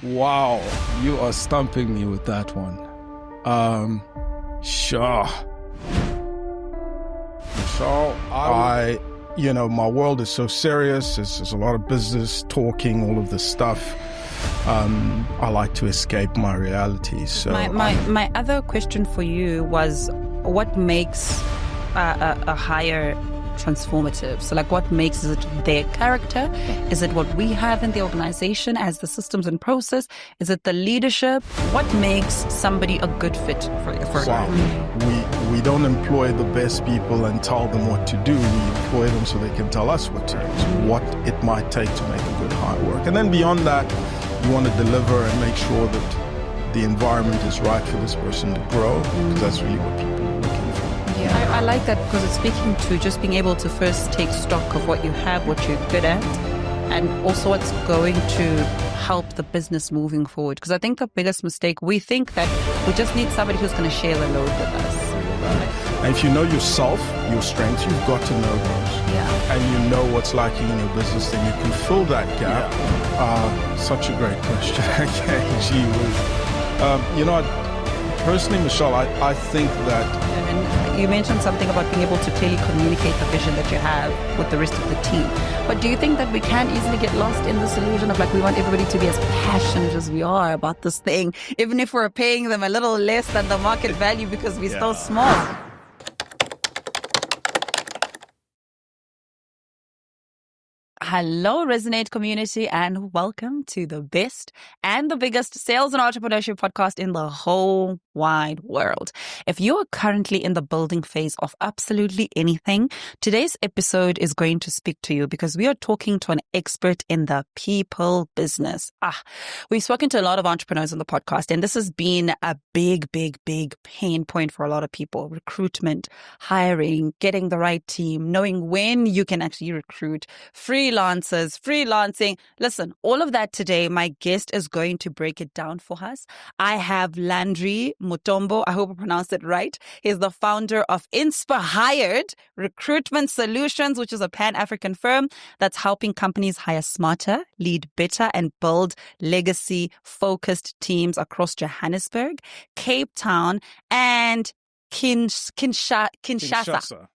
Wow, you are stumping me with that one. Sure. So my world is so serious. There's a lot of business talking, all of this stuff. I like to escape my reality. So my other question for you was, what makes a hire transformative? So like, what makes it their character? Is it what we have in the organization as the systems and process? Is it the leadership? What makes somebody a good fit for we don't employ the best people and tell them what to do. We employ them so they can tell us what to do, what it might take to make a good hire work. And then beyond that, you want to deliver and make sure that the environment is right for this person to grow, because that's really what people are looking for. Yeah, I like that, because it's speaking to just being able to first take stock of what you have, what you're good at, and also what's going to help the business moving forward. Because I think the biggest mistake, we think that we just need somebody who's going to share the load with us. And if you know yourself, your strengths, you've got to know those. Yeah. And you know what's lacking in your business, then you can fill that gap. Yeah. Such a great question. Okay, gee whiz. Personally, Michelle, I think that... And you mentioned something about being able to clearly communicate the vision that you have with the rest of the team. But do you think that we can easily get lost in this illusion of like, we want everybody to be as passionate as we are about this thing, even if we're paying them a little less than the market value because we're so small? Hello, Resonate community, and welcome to the best and the biggest sales and entrepreneurship podcast in the whole wide world. If you are currently in the building phase of absolutely anything, today's episode is going to speak to you, because we are talking to an expert in the people business. We've spoken to a lot of entrepreneurs on the podcast, and this has been a big pain point for a lot of people. Recruitment, hiring, getting the right team, knowing when you can actually recruit, freelancing. Listen, all of that today, my guest is going to break it down for us. I have Landry Mutombo. I hope I pronounced it right. He's the founder of InspHired Recruitment Solutions, which is a Pan-African firm that's helping companies hire smarter, lead better, and build legacy-focused teams across Johannesburg, Cape Town, and Kinshasa.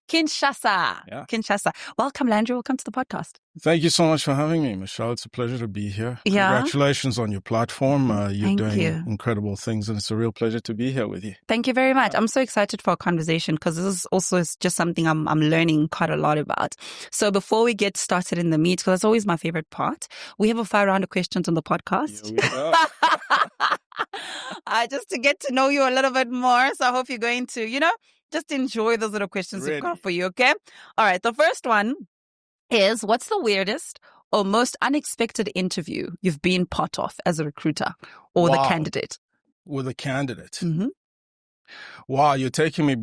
Yeah. Kinshasa. Welcome, Landry. Welcome to the podcast. Thank you so much for having me, Michelle. It's a pleasure to be here. Yeah. Congratulations on your platform. You're doing you. incredible things, and it's a real pleasure to be here with you. Thank you very much. I'm so excited for our conversation, because this is also just something I'm learning quite a lot about. So before we get started in the meat, because that's always my favorite part, we have a 5 round of questions on the podcast. Here we go. Just to get to know you a little bit more. So I hope you're going to, just enjoy those little questions we've got for you, okay? All right. The first one is, what's the weirdest or most unexpected interview you've been part of as a recruiter or the candidate? With a candidate. Mm-hmm. Wow, you're taking me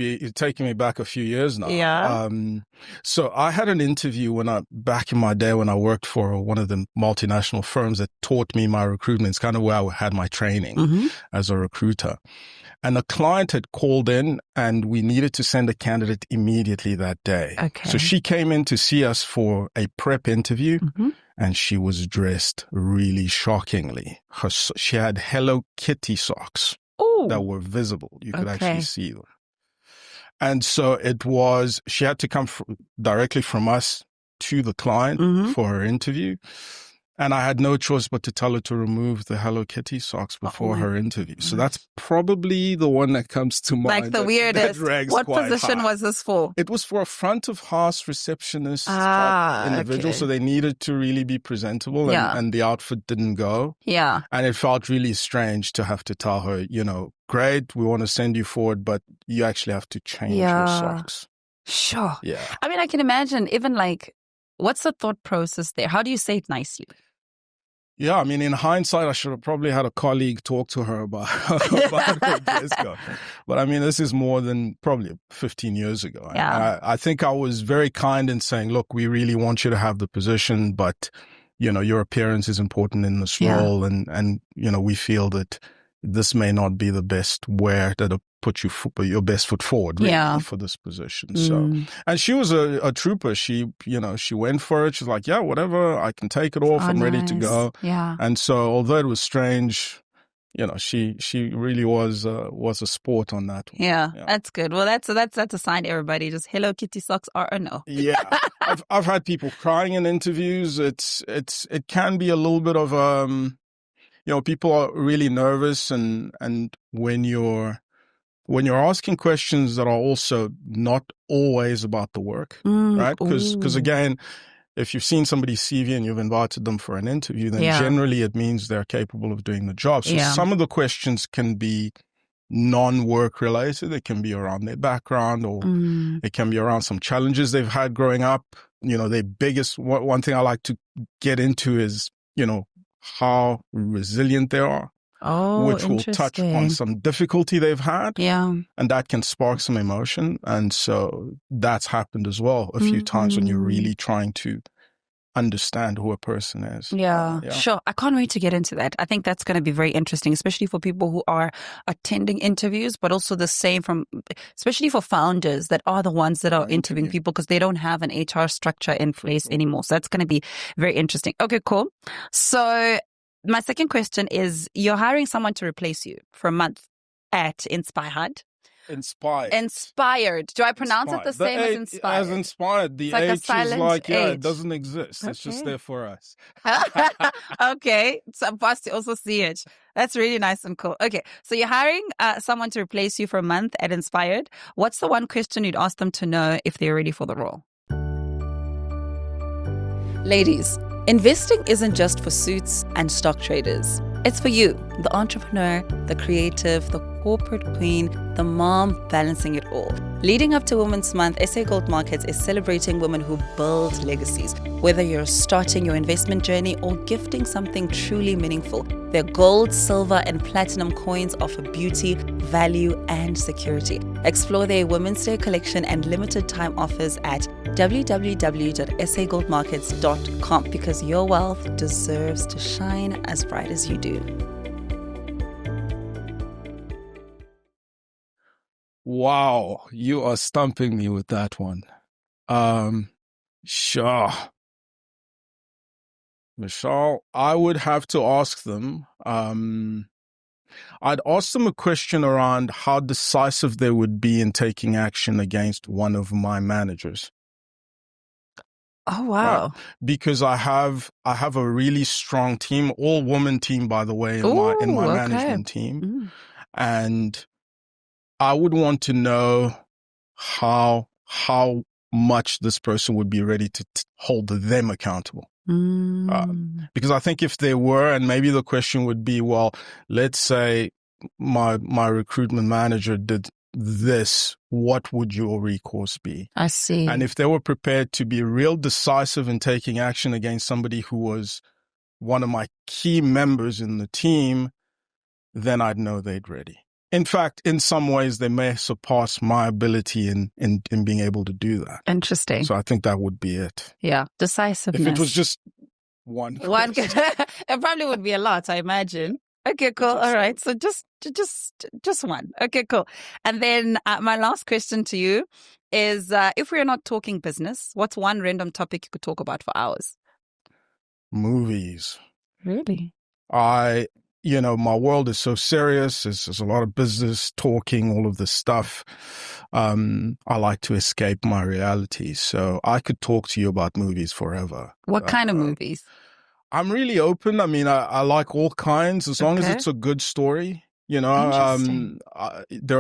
back a few years now. Yeah. So I had an interview back in my day when I worked for one of the multinational firms that taught me my recruitment. It's kind of where I had my training as a recruiter. And a client had called in, and we needed to send a candidate immediately that day. Okay. So she came in to see us for a prep interview, and she was dressed really shockingly. She had Hello Kitty socks that were visible. You could actually see them. And so she had to come directly from us to the client for her interview. And I had no choice but to tell her to remove the Hello Kitty socks before her interview. So that's probably the one that comes to mind. Like the weirdest. What position was this for? It was for a front of house receptionist type individual. Okay. So they needed to really be presentable, and the outfit didn't go. Yeah. And it felt really strange to have to tell her, great, we want to send you forward, but you actually have to change your socks. Sure. Yeah. I mean, I can imagine even what's the thought process there? How do you say it nicely? Yeah, I mean, in hindsight, I should have probably had a colleague talk to her about her dress code. But I mean, this is more than probably 15 years ago. Yeah. I think I was very kind in saying, look, we really want you to have the position, but, your appearance is important in this role. And we feel that this may not be the best wear that a put your best foot forward really for this position. So, and she was a trooper. She, she went for it. She's like, yeah, whatever, I can take it off. I'm ready to go. Yeah. And so, although it was strange, she really was a sport on that one. Yeah, that's good. Well, that's a sign, everybody. Just Hello Kitty socks are a no. Yeah, I've had people crying in interviews. It can be a little bit of people are really nervous, and when you're asking questions that are also not always about the work, right? Because again, if you've seen somebody's CV and you've invited them for an interview, then generally it means they're capable of doing the job. So some of the questions can be non-work related. It can be around their background, or it can be around some challenges they've had growing up. Their biggest, one thing I like to get into is, how resilient they are. Which will touch on some difficulty they've had. Yeah. And that can spark some emotion. And so that's happened as well a few times when you're really trying to understand who a person is. Yeah, sure. I can't wait to get into that. I think that's going to be very interesting, especially for people who are attending interviews, but also the same especially for founders that are the ones that are interviewing people, because they don't have an HR structure in place anymore. So that's going to be very interesting. Okay, cool. So my second question is, you're hiring someone to replace you for a month at InspHired. Inspired. Do I pronounce it the same as inspired? As inspired. The H is like, it doesn't exist. It's just there for us. Okay. So I'm fast to also see it. That's really nice and cool. Okay. So you're hiring someone to replace you for a month at InspHired. What's the one question you'd ask them to know if they're ready for the role? Ladies, investing isn't just for suits and stock traders. It's for you, the entrepreneur, the creative, the corporate queen, the mom balancing it all. Leading up to Women's Month, SA Gold Markets is celebrating women who build legacies. Whether you're starting your investment journey or gifting something truly meaningful, their gold, silver, and platinum coins offer beauty, value, and security. Explore their Women's Day collection and limited time offers at www.sagoldmarkets.com, because your wealth deserves to shine as bright as you do. Wow, you are stumping me with that one. Sure. Michelle, I would have to ask them. I'd ask them a question around how decisive they would be in taking action against one of my managers. Oh, wow. Right? Because I have a really strong team, all woman team, by the way, in my management team. And I would want to know how much this person would be ready to hold them accountable. Because I think if they were, and maybe the question would be, well, let's say my recruitment manager did this, what would your recourse be? I see. And if they were prepared to be real decisive in taking action against somebody who was one of my key members in the team, then I'd know they'd ready. In fact, in some ways, they may surpass my ability in being able to do that. Interesting. So I think that would be it. Yeah, decisiveness. If it was just one it probably would be a lot, I imagine. Okay, cool. All right. So just one. Okay, cool. And then my last question to you is, if we're not talking business, what's one random topic you could talk about for hours? Movies. Really? My world is so serious. There's a lot of business talking, all of this stuff. I like to escape my reality. So I could talk to you about movies forever. What kind of movies? I'm really open. I mean, I like all kinds, as long as it's a good story. There are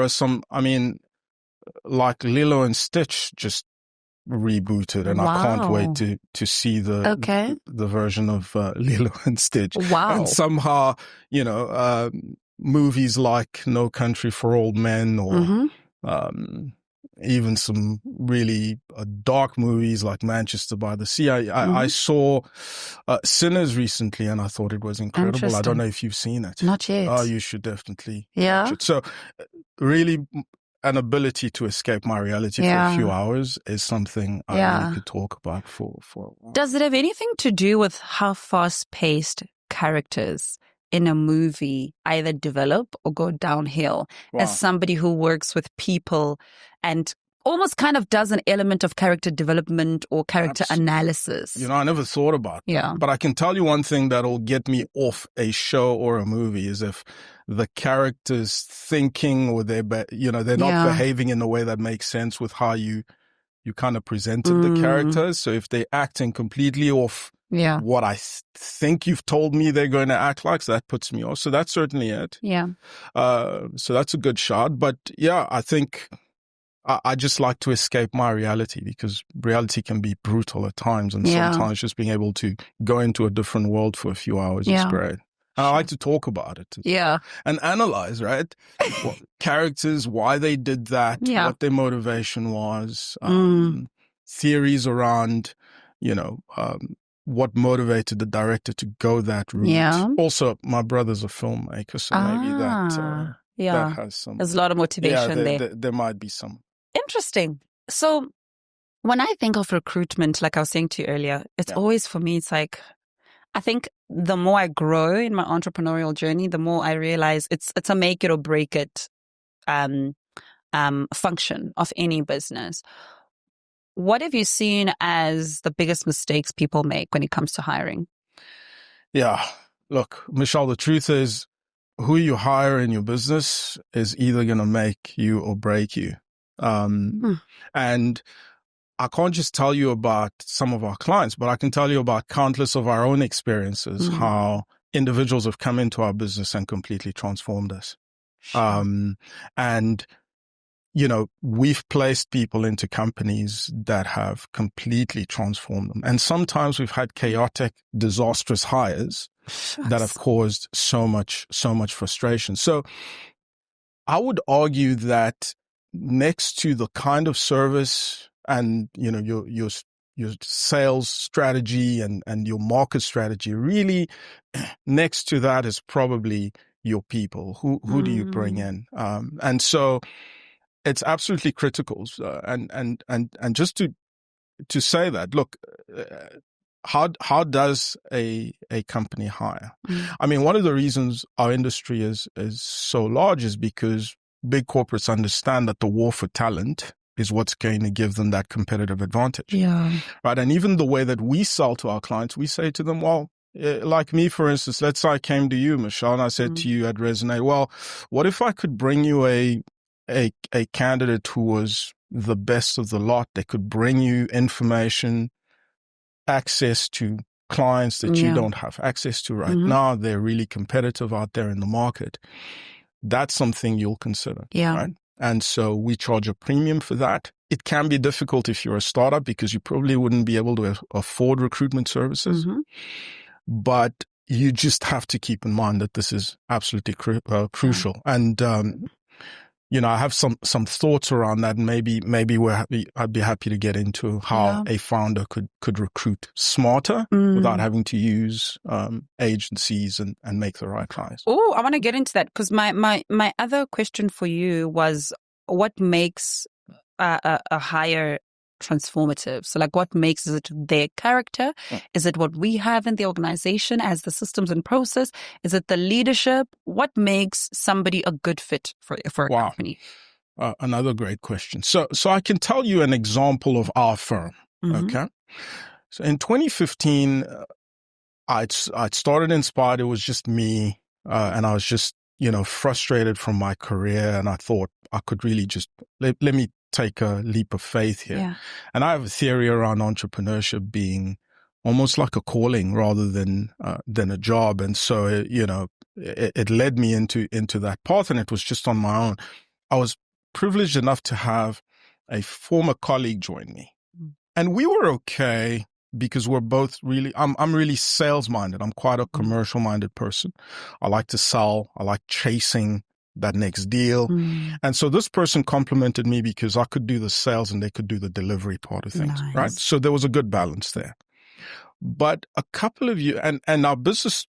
some, like Lilo and Stitch just rebooted, and I can't wait to see the version of Lilo and Stitch. Wow. And somehow, movies like No Country for Old Men, or even some really dark movies like Manchester by the Sea. I saw Sinners recently, and I thought it was incredible. I don't know if you've seen it. Not yet. Oh, you should definitely watch it. So really, an ability to escape my reality for a few hours is something I really could talk about for a while. Does it have anything to do with how fast-paced characters in a movie either develop or go downhill as somebody who works with people and almost kind of does an element of character development or character analysis. You know, I never thought about that. But I can tell you one thing that'll get me off a show or a movie is if the characters thinking or they're not behaving in a way that makes sense with how you kind of presented the characters. So if they're acting completely off what I think you've told me they're going to act like, so that puts me off. So that's certainly it. Yeah. So that's a good shot. But yeah, I think I just like to escape my reality because reality can be brutal at times. And sometimes just being able to go into a different world for a few hours is great. And I like to talk about it. And analyze, right? What characters, why they did that, what their motivation was, theories around, what motivated the director to go that route. Yeah. Also, my brother's a filmmaker, so maybe that has some. There's a lot of motivation there. There might be some. Interesting. So when I think of recruitment, like I was saying to you earlier, it's always for me, it's like, I think the more I grow in my entrepreneurial journey, the more I realize it's a make it or break it function of any business. What have you seen as the biggest mistakes people make when it comes to hiring? Yeah. Look, Michelle, the truth is who you hire in your business is either going to make you or break you. And I can't just tell you about some of our clients, but I can tell you about countless of our own experiences, how individuals have come into our business and completely transformed us. And we've placed people into companies that have completely transformed them. And sometimes we've had chaotic, disastrous hires that have caused so much frustration. So I would argue that next to the kind of service and, your sales strategy and your market strategy, really next to that is probably your people. Who do you bring in? And so it's absolutely critical. And just to say that, look, how does a company hire? I mean, one of the reasons our industry is so large is because big corporates understand that the war for talent is what's going to give them that competitive advantage. Yeah. Right. And even the way that we sell to our clients, we say to them, well, like me, for instance, let's say I came to you, Michelle, and I said to you at Resonate, well, what if I could bring you a candidate who was the best of the lot? They could bring you information, access to clients that you don't have access to right now. They're really competitive out there in the market. That's something you'll consider. Yeah. Right? And so we charge a premium for that. It can be difficult if you're a startup because you probably wouldn't be able to afford recruitment services. But you just have to keep in mind that this is absolutely crucial. And, I have some thoughts around that, and maybe I'd be happy to get into how a founder could recruit smarter without having to use agencies and make the right hires. Oh, I want to get into that because my other question for you was what makes a hire transformative? So like what makes it their character? Is it what we have in the organization as the systems and process? Is it the leadership? What makes somebody a good fit for a company? Another great question. So I can tell you an example of our firm. Okay. So in 2015, I'd started InspHired. It was just me. And I was just, frustrated from my career. And I thought I could really just let me take a leap of faith here. Yeah. And I have a theory around entrepreneurship being almost like a calling rather than a job. And so, it led me into that path, and it was just on my own. I was privileged enough to have a former colleague join me, and we were okay because we're both really, I'm really sales minded. I'm quite a commercial minded person. I like to sell. I like chasing that next deal. And so this person complimented me because I could do the sales and they could do the delivery part of things, right? So there was a good balance there. But a couple of years, and our business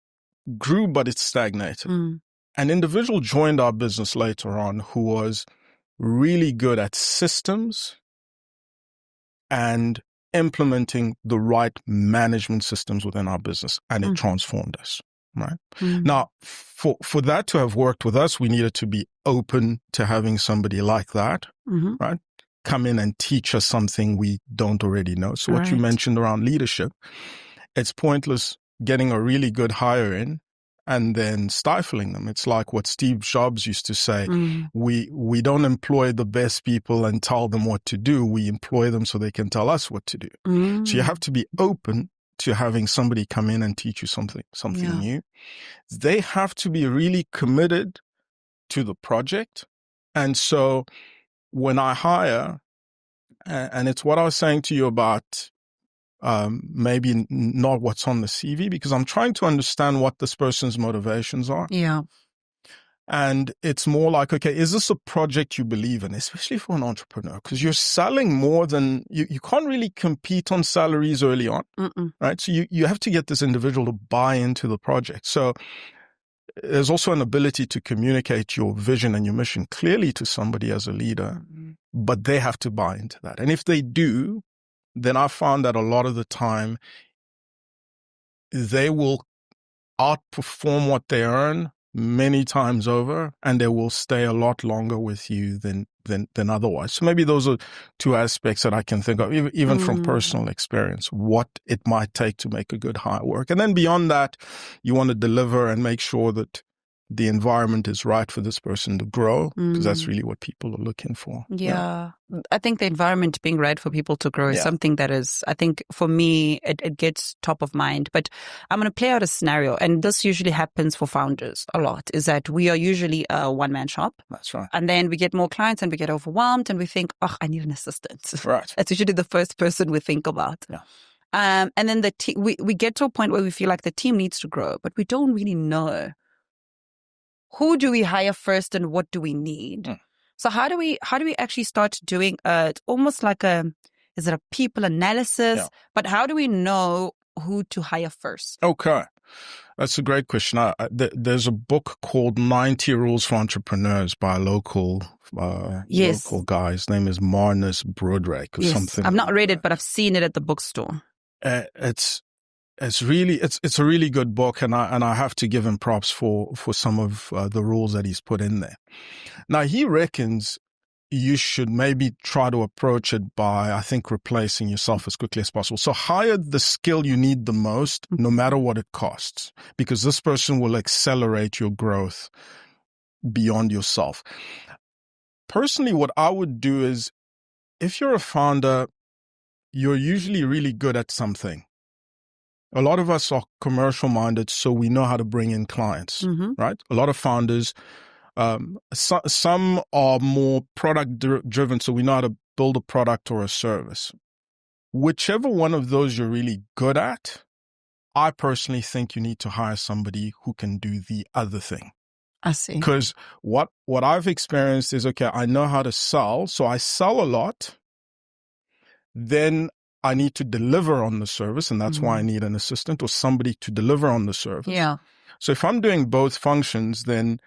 grew, but it stagnated. An individual joined our business later on who was really good at systems and implementing the right management systems within our business, and it transformed us. right? Now, for that to have worked with us, we needed to be open to having somebody like that, right? Come in and teach us something we don't already know. So what you mentioned around leadership, it's pointless getting a really good hire in and then stifling them. It's like what Steve Jobs used to say, we don't employ the best people and tell them what to do. We employ them so they can tell us what to do. So you have to be open to having somebody come in and teach you something new. They have to be really committed to the project. And so when I hire, and it's what I was saying to you about maybe not what's on the CV, because I'm trying to understand what this person's motivations are. Yeah. And it's more like, okay, is this a project you believe in, especially for an entrepreneur? Because you're selling more than, you can't really compete on salaries early on, right? So you have to get this individual to buy into the project. So there's also an ability to communicate your vision and your mission clearly to somebody as a leader, but they have to buy into that. And if they do, then I found that a lot of the time they will outperform what they earn many times over, and they will stay a lot longer with you than otherwise. So maybe those are two aspects that I can think of, even from personal experience, what it might take to make a good hire work. And then beyond that, you want to deliver and make sure that the environment is right for this person to grow, because that's really what people are looking for. Yeah. I think the environment being right for people to grow is something that is, I think for me, it gets top of mind. But I'm going to play out a scenario, and this usually happens for founders a lot, is that we are usually a one-man shop. That's right. And then we get more clients and we get overwhelmed and we think, oh, I need an assistant. Right. That's usually the first person we think about. Yeah. And then we get to a point where we feel like the team needs to grow, but we don't really know. Who do we hire first and what do we need? So how do we actually start doing it's almost like is it a people analysis? Yeah. But how do we know who to hire first? Okay. That's a great question. There's a book called 90 Rules for Entrepreneurs by a local guy. His name is Marnus Brodrake or something. I've not read it, but I've seen it at the bookstore. It's a really good book, and I have to give him props for some of the rules that he's put in there. Now, he reckons you should maybe try to approach it by, I think, replacing yourself as quickly as possible. So hire the skill you need the most, no matter what it costs, because this person will accelerate your growth beyond yourself. Personally, what I would do is, if you're a founder, you're usually really good at something. A lot of us are commercial minded, so we know how to bring in clients, right? A lot of founders, some are more product driven, so we know how to build a product or a service. Whichever one of those you're really good at, I personally think you need to hire somebody who can do the other thing. I see. Because what I've experienced is, okay, I know how to sell, so I sell a lot. Then I need to deliver on the service, and that's why I need an assistant or somebody to deliver on the service. Yeah. So if I'm doing both functions, then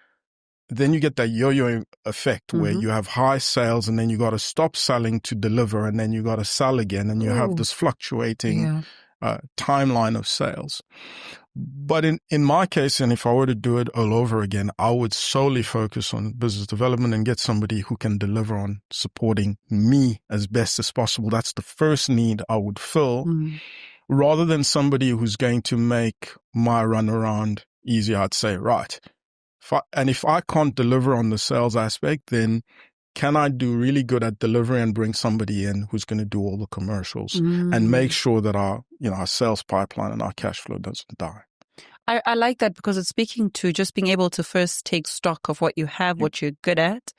you get that yo-yo effect where you have high sales and then you got to stop selling to deliver, and then you got to sell again, and you have this fluctuating timeline of sales. But in my case, and if I were to do it all over again, I would solely focus on business development and get somebody who can deliver on supporting me as best as possible. That's the first need I would fill, rather than somebody who's going to make my run around easier. I'd say, right. If I can't deliver on the sales aspect, then can I do really good at delivery and bring somebody in who's going to do all the commercials and make sure that our sales pipeline and our cash flow doesn't die? I like that, because it's speaking to just being able to first take stock of what you have, what you're good at,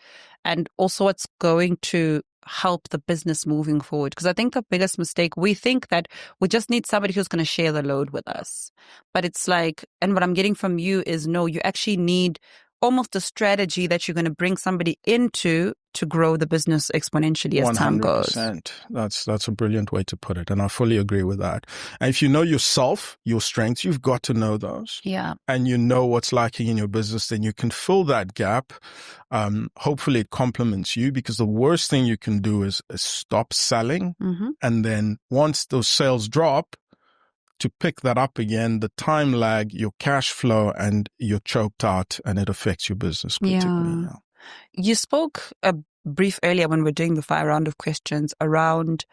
and also what's going to help the business moving forward. Because I think the biggest mistake, we think that we just need somebody who's going to share the load with us. But it's like, and what I'm getting from you is, no, you actually need almost a strategy that you're going to bring somebody into to grow the business exponentially as time goes. 100%. That's a brilliant way to put it. And I fully agree with that. And if you know yourself, your strengths, you've got to know those. Yeah. And you know what's lacking in your business, then you can fill that gap. Hopefully it complements you, because the worst thing you can do is stop selling. And then once those sales drop, to pick that up again, the time lag, your cash flow, and you're choked out, and it affects your business critically. Yeah. You spoke a brief earlier when we're doing the fire round of questions around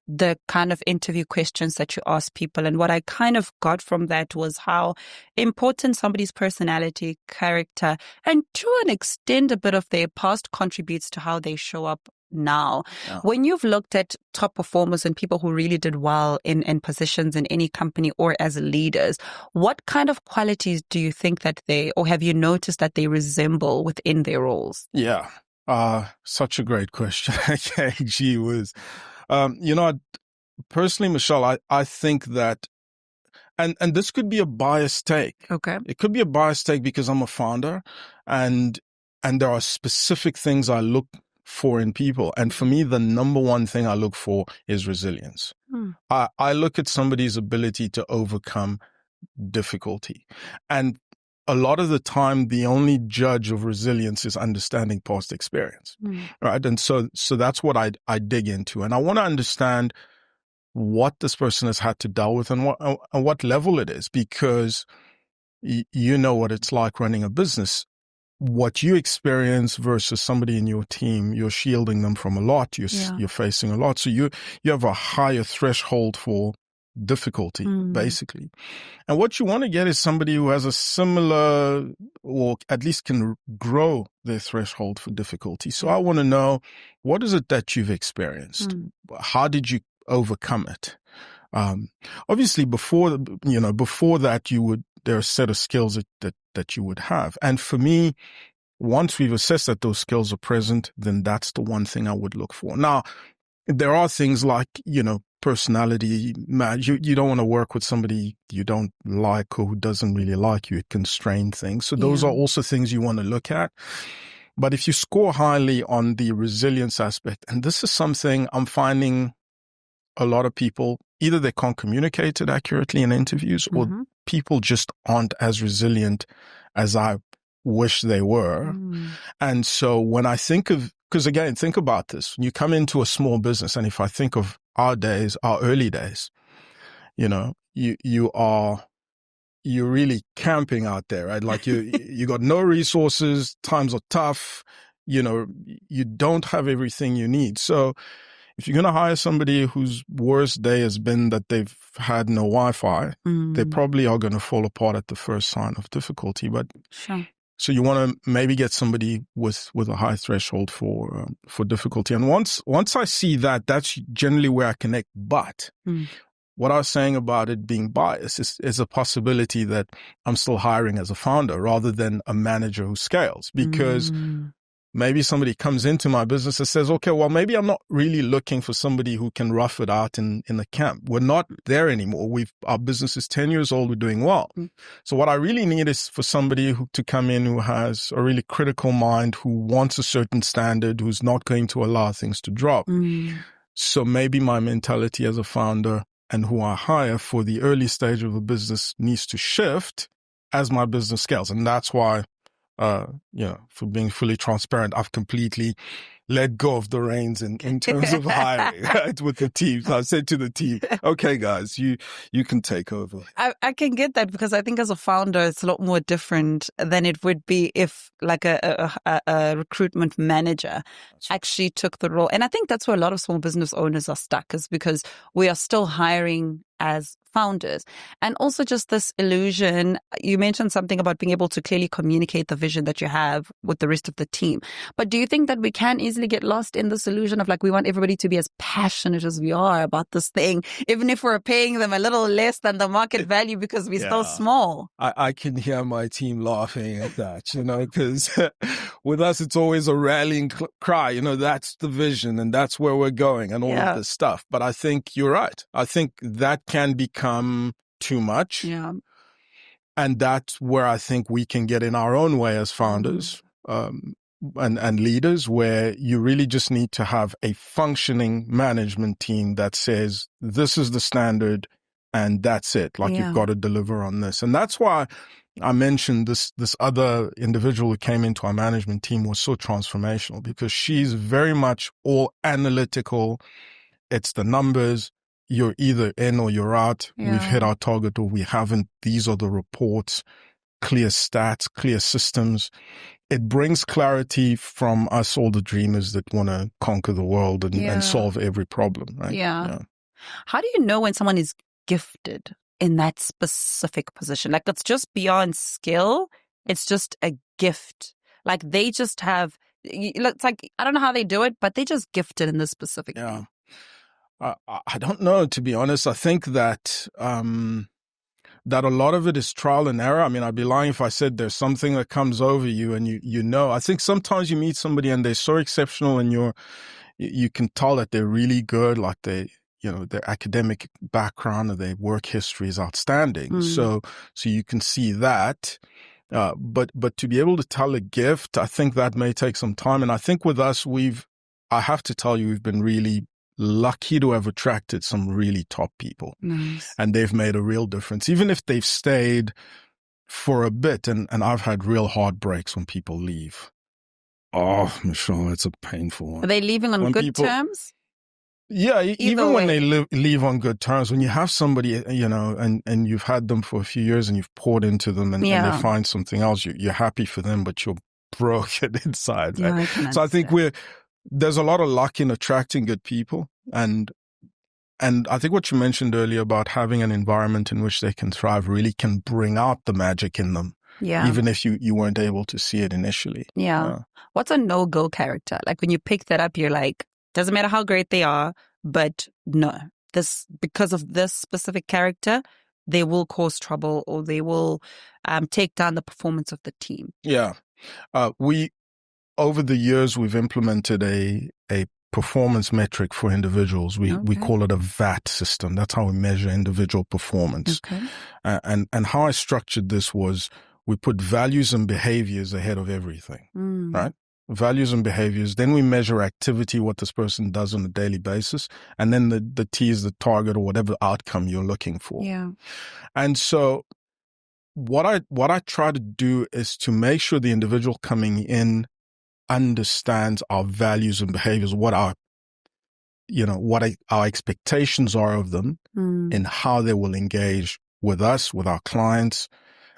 the kind of interview questions that you ask people. And what I kind of got from that was how important somebody's personality, character, and to an extent, a bit of their past contributes to how they show up now. Yeah. When you've looked at top performers and people who really did well in positions in any company or as leaders, what kind of qualities do you think that or have you noticed that they resemble within their roles? Yeah. Such a great question. Okay, gee whiz. Personally, Michelle, I think that, and this could be a biased take. Okay. It could be a biased take because I'm a founder and there are specific things I look for in people. And for me, the number one thing I look for is resilience. I look at somebody's ability to overcome difficulty. And a lot of the time, the only judge of resilience is understanding past experience, right? And so that's what I dig into. And I want to understand what this person has had to deal with and what level it is, because you know what it's like running a business. What you experience versus somebody in your team, you're shielding them from a lot. You're facing a lot. So you have a higher threshold for difficulty, basically. And what you want to get is somebody who has a similar, or at least can grow their threshold for difficulty. So I want to know, what is it that you've experienced? How did you overcome it? Obviously, before that, there are a set of skills that you would have. And for me, once we've assessed that those skills are present, then that's the one thing I would look for. Now, there are things like, personality. You don't want to work with somebody you don't like or who doesn't really like you. It can strain things. So those are also things you want to look at. But if you score highly on the resilience aspect, and this is something I'm finding a lot of people, either they can't communicate it accurately in interviews or people just aren't as resilient as I wish they were. And so when I think about this. When you come into a small business, and if I think of our early days, you're really camping out there, right? Like you got no resources, times are tough, you don't have everything you need. So if you're going to hire somebody whose worst day has been that they've had no Wi-Fi, they probably are going to fall apart at the first sign of difficulty. But sure. So you want to maybe get somebody with a high threshold for difficulty. And once I see that, that's generally where I connect. But what I was saying about it being biased is a possibility that I'm still hiring as a founder rather than a manager who scales, because maybe somebody comes into my business and says, okay, well, maybe I'm not really looking for somebody who can rough it out in the camp. We're not there anymore. Our business is 10 years old. We're doing well. So what I really need is for somebody to come in who has a really critical mind, who wants a certain standard, who's not going to allow things to drop. So maybe my mentality as a founder and who I hire for the early stage of a business needs to shift as my business scales. And that's why, for being fully transparent, I've completely let go of the reins in terms of hiring, right, with the team. So I said to the team, okay, guys, you can take over. I can get that, because I think as a founder, it's a lot more different than it would be if like a recruitment manager actually took the role. And I think that's where a lot of small business owners are stuck, is because we are still hiring as founders. And also just this illusion, you mentioned something about being able to clearly communicate the vision that you have with the rest of the team. But do you think that we can easily get lost in this illusion of like, we want everybody to be as passionate as we are about this thing, even if we're paying them a little less than the market value because we're still small? I can hear my team laughing at that, because with us, it's always a rallying cry, that's the vision and that's where we're going and all of this stuff. But I think you're right. I think that can become too much. Yeah. And that's where I think we can get in our own way as founders and leaders, where you really just need to have a functioning management team that says, this is the standard and that's it. Like you've got to deliver on this. And that's why I mentioned this other individual who came into our management team was so transformational, because she's very much all analytical. It's the numbers. you're either in or you're out. Yeah. We've hit our target or we haven't. These are the reports, clear stats, clear systems. It brings clarity from us, all the dreamers that want to conquer the world and solve every problem, right? Yeah. How do you know when someone is gifted in that specific position? Like, it's just beyond skill. It's just a gift. Like, they just have, it's like, I don't know how they do it, but they just gifted in this specific thing. I don't know, to be honest. I think that that a lot of it is trial and error. I mean, I'd be lying if I said there's something that comes over you and you know. I think sometimes you meet somebody and they're so exceptional and you can tell that they're really good, like their academic background or their work history is outstanding. So you can see that. But to be able to tell a gift, I think that may take some time. And I think with us, I have to tell you, we've been really lucky to have attracted some really top people. Nice. And they've made a real difference, even if they've stayed for a bit. And I've had real heartbreaks when people leave. Oh, Michelle, it's a painful one. Are they leaving on good terms? Yeah, even when they leave on good terms, when you have somebody, and you've had them for a few years and you've poured into them and they find something else, you're happy for them, but you're broken inside. Right? So I think there's a lot of luck in attracting good people. And I think what you mentioned earlier about having an environment in which they can thrive really can bring out the magic in them. Yeah. Even if you weren't able to see it initially. Yeah. What's a no-go character? Like when you pick that up, you're like, doesn't matter how great they are, but no, because of this specific character, they will cause trouble or they will take down the performance of the team. Yeah. Over the years, we've implemented a performance metric for individuals. We call it a VAT system. That's how we measure individual performance. Okay. And how I structured this was we put values and behaviors ahead of everything, right? Values and behaviors. Then we measure activity, what this person does on a daily basis. And then the T is the target or whatever outcome you're looking for. Yeah. And so what I try to do is to make sure the individual coming in understands our values and behaviors, what our expectations are of them and how they will engage with us, with our clients,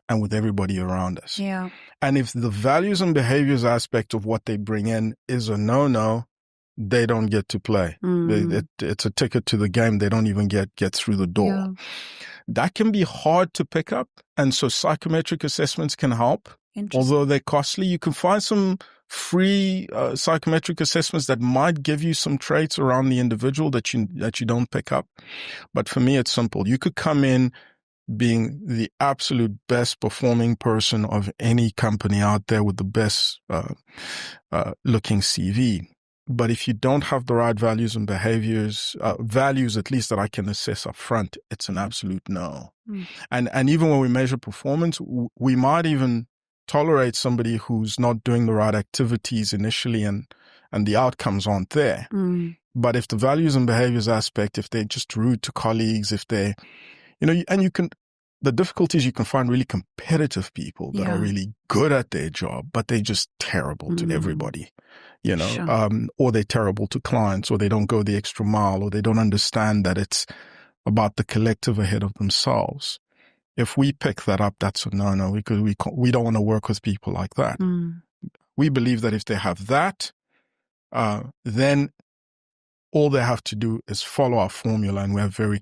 and with everybody around us. Yeah. And if the values and behaviors aspect of what they bring in is a no-no, they don't get to play. It's a ticket to the game. They don't even get through the door. Yeah. That can be hard to pick up. And so psychometric assessments can help. Although they're costly, you can find some free psychometric assessments that might give you some traits around the individual that you don't pick up. But for me, it's simple. You could come in being the absolute best performing person of any company out there with the best looking CV. But if you don't have the right values and behaviors, values at least that I can assess up front, it's an absolute no. And even when we measure performance, we might even tolerate somebody who's not doing the right activities initially and the outcomes aren't there. But if the values and behaviors aspect, if they're just rude to colleagues, if they, the difficulty is you can find really competitive people that are really good at their job, but they're just terrible to everybody, or they're terrible to clients, or they don't go the extra mile, or they don't understand that it's about the collective ahead of themselves. If we pick that up, that's a no-no, because we don't want to work with people like that. We believe that if they have that, then all they have to do is follow our formula, and we have very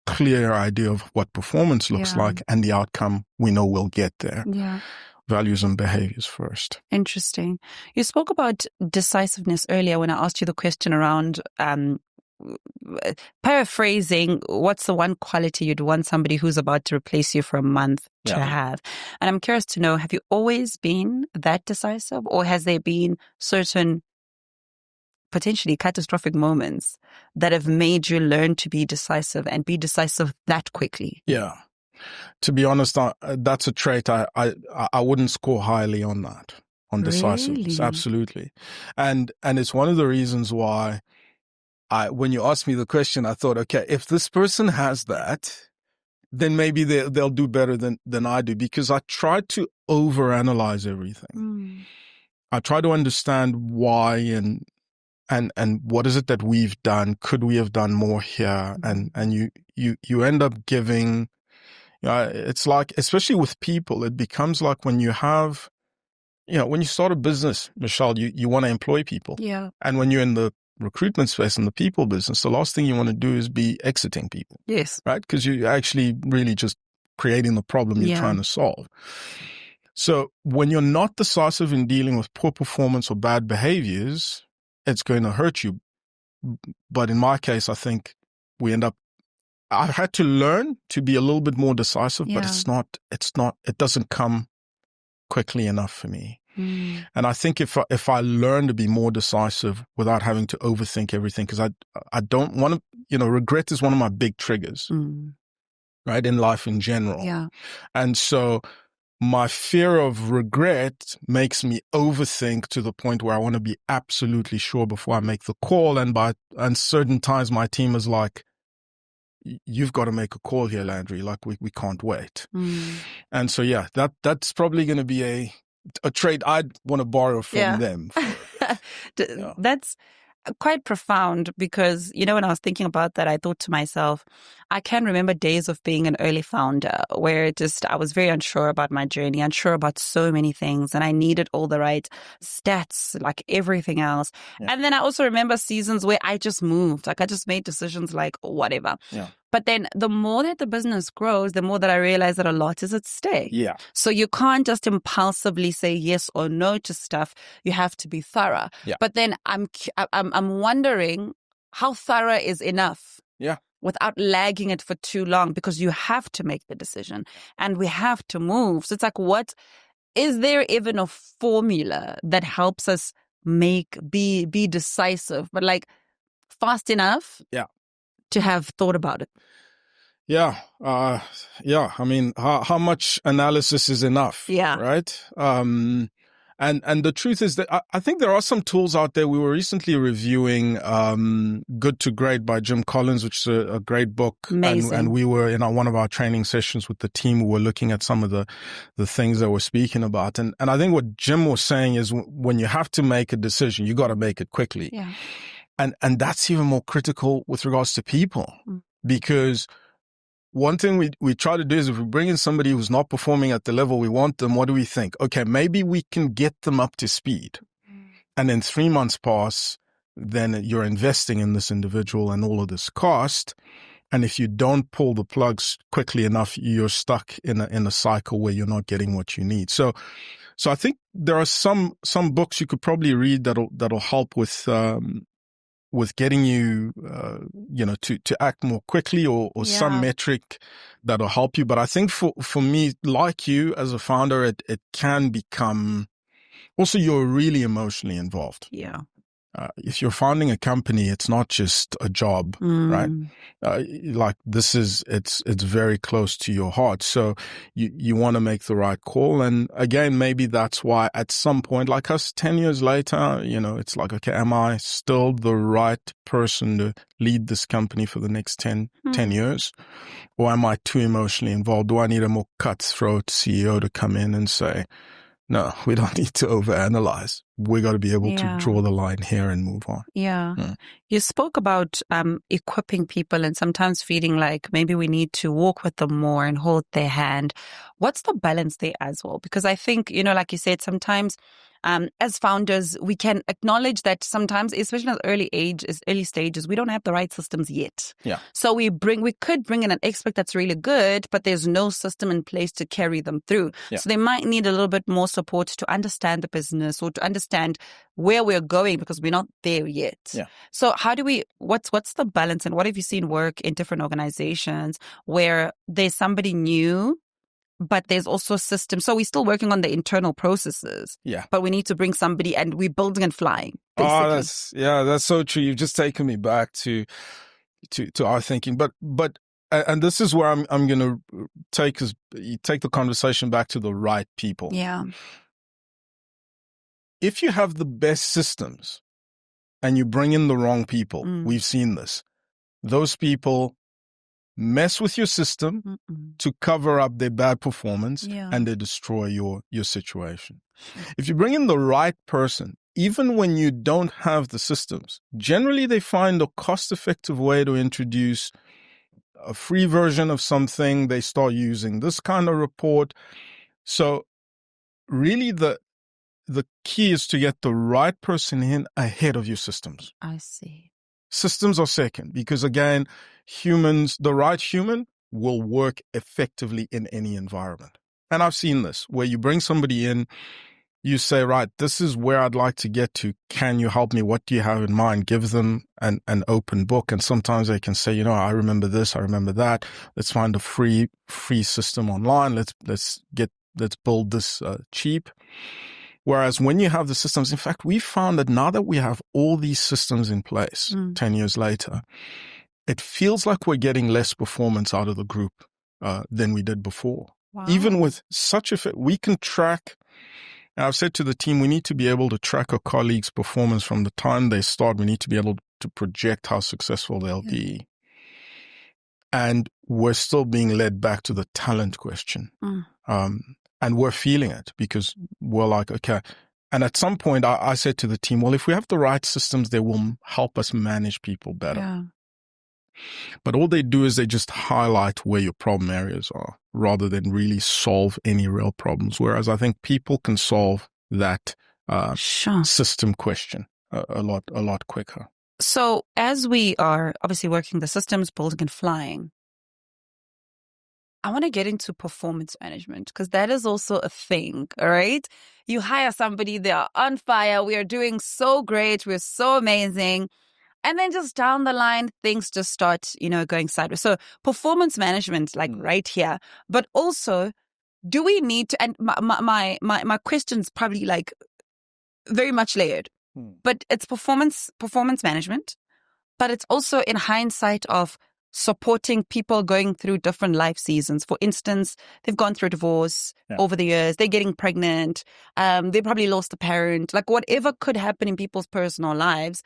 clear idea of what performance looks like, and the outcome we know we'll get there. Yeah. Values and behaviors first. Interesting. You spoke about decisiveness earlier when I asked you the question around paraphrasing, what's the one quality you'd want somebody who's about to replace you for a month to have? And I'm curious to know, have you always been that decisive, or has there been certain potentially catastrophic moments that have made you learn to be decisive and be decisive that quickly? Yeah. To be honest, that's a trait I wouldn't score highly on that, on decisiveness. Really? Absolutely. And it's one of the reasons why when you asked me the question, I thought, okay, if this person has that, then maybe they'll do better than I do, because I try to overanalyze everything. I try to understand why and and what is it that we've done? Could we have done more here? And you end up giving, it's like, especially with people, it becomes like when you have, when you start a business, Michelle, you want to employ people. Yeah. And when you're in the recruitment space and the people business, the last thing you want to do is be exiting people. Yes. Right? Because you're actually really just creating the problem you're trying to solve. So when you're not decisive in dealing with poor performance or bad behaviors, it's going to hurt you. But in my case, I think I've had to learn to be a little bit more decisive, but it doesn't come quickly enough for me. And I think if I learn to be more decisive without having to overthink everything, because I don't want to, regret is one of my big triggers, right, in life in general. Yeah. And so my fear of regret makes me overthink to the point where I want to be absolutely sure before I make the call. And certain times my team is like, you've got to make a call here, Landry. Like we can't wait. And so, that's probably going to be a trait I'd want to borrow from them. That's quite profound because, when I was thinking about that, I thought to myself, I can remember days of being an early founder where I was very unsure about my journey, unsure about so many things, and I needed all the right stats, like everything else. Yeah. And then I also remember seasons where I just moved, like I just made decisions like whatever. Yeah. But then the more that the business grows, the more that I realize that a lot is at stake. Yeah. So you can't just impulsively say yes or no to stuff. You have to be thorough. Yeah. But then I'm wondering how thorough is enough. Yeah. Without lagging it for too long, because you have to make the decision and we have to move. So it's like, is there even a formula that helps us be decisive, but like fast enough? Yeah. To have thought about it. Yeah. I mean, how much analysis is enough? Yeah. Right. And the truth is that I think there are some tools out there. We were recently reviewing Good to Great by Jim Collins, which is a great book. Amazing. And we were in one of our training sessions with the team. We were looking at some of the things that we're speaking about. And I think what Jim was saying is when you have to make a decision, you got to make it quickly. Yeah. And that's even more critical with regards to people, because one thing we try to do is if we bring in somebody who's not performing at the level we want them, what do we think? Okay, maybe we can get them up to speed. And then 3 months pass, then you're investing in this individual and all of this cost. And if you don't pull the plugs quickly enough, you're stuck in a cycle where you're not getting what you need. So I think there are some books you could probably read that'll help with getting you, to act more quickly or some metric that'll help you. But I think for me, like you as a founder, it can become also you're really emotionally involved. Yeah. If you're founding a company, it's not just a job, right? Like it's very close to your heart. So you want to make the right call. And again, maybe that's why at some point, like us 10 years later, it's like, okay, am I still the right person to lead this company for the next 10 years? Or am I too emotionally involved? Do I need a more cutthroat CEO to come in and say, no, we don't need to overanalyze. We got to be able to draw the line here and move on. Yeah. You spoke about equipping people and sometimes feeling like maybe we need to walk with them more and hold their hand. What's the balance there as well? Because I think, like you said, sometimes as founders, we can acknowledge that sometimes, especially at early stages, we don't have the right systems yet. Yeah. So we could bring in an expert that's really good, but there's no system in place to carry them through. Yeah. So they might need a little bit more support to understand the business or to understand where we're going because we're not there yet. Yeah. So what's the balance, and what have you seen work in different organizations where there's somebody new, but there's also systems. So we're still working on the internal processes. Yeah. But we need to bring somebody and we're building and flying, basically. That's so true. You've just taken me back to our thinking. But and this is where I'm going to take the conversation back to the right people. Yeah. If you have the best systems and you bring in the wrong people, we've seen this. Those people mess with your system to cover up their bad performance and they destroy your situation. If you bring in the right person even when you don't have the systems, generally they find a cost-effective way to introduce a free version of something. They start using this kind of report. So really the key is to get the right person in ahead of your systems. I see. Systems are second because, again, the right human will work effectively in any environment. And I've seen this where you bring somebody in, you say, right, this is where I'd like to get to. Can you help me? What do you have in mind? Give them an open book. And sometimes they can say, I remember this, I remember that. Let's find a free system online. Let's build this cheap. Whereas when you have the systems, in fact, we found that now that we have all these systems in place 10 years later, it feels like we're getting less performance out of the group than we did before. Wow. Even with we can track. And I've said to the team, we need to be able to track our colleagues' performance from the time they start. We need to be able to project how successful they'll be. And we're still being led back to the talent question. And we're feeling it because we're like, okay. And at some point, I said to the team, well, if we have the right systems, they will help us manage people better. Yeah. But all they do is they just highlight where your problem areas are rather than really solve any real problems. Whereas I think people can solve that system question a lot quicker. So as we are obviously working the systems, building and flying, I want to get into performance management because that is also a thing, all right? You hire somebody, they are on fire, we are doing so great, we're so amazing. And then just down the line, things just start, going sideways. So performance management, right here, but also do we need to, and my question's probably very much layered, but it's performance management, but it's also in hindsight of supporting people going through different life seasons. For instance, they've gone through divorce over the years, they're getting pregnant, they probably lost a parent, whatever could happen in people's personal lives.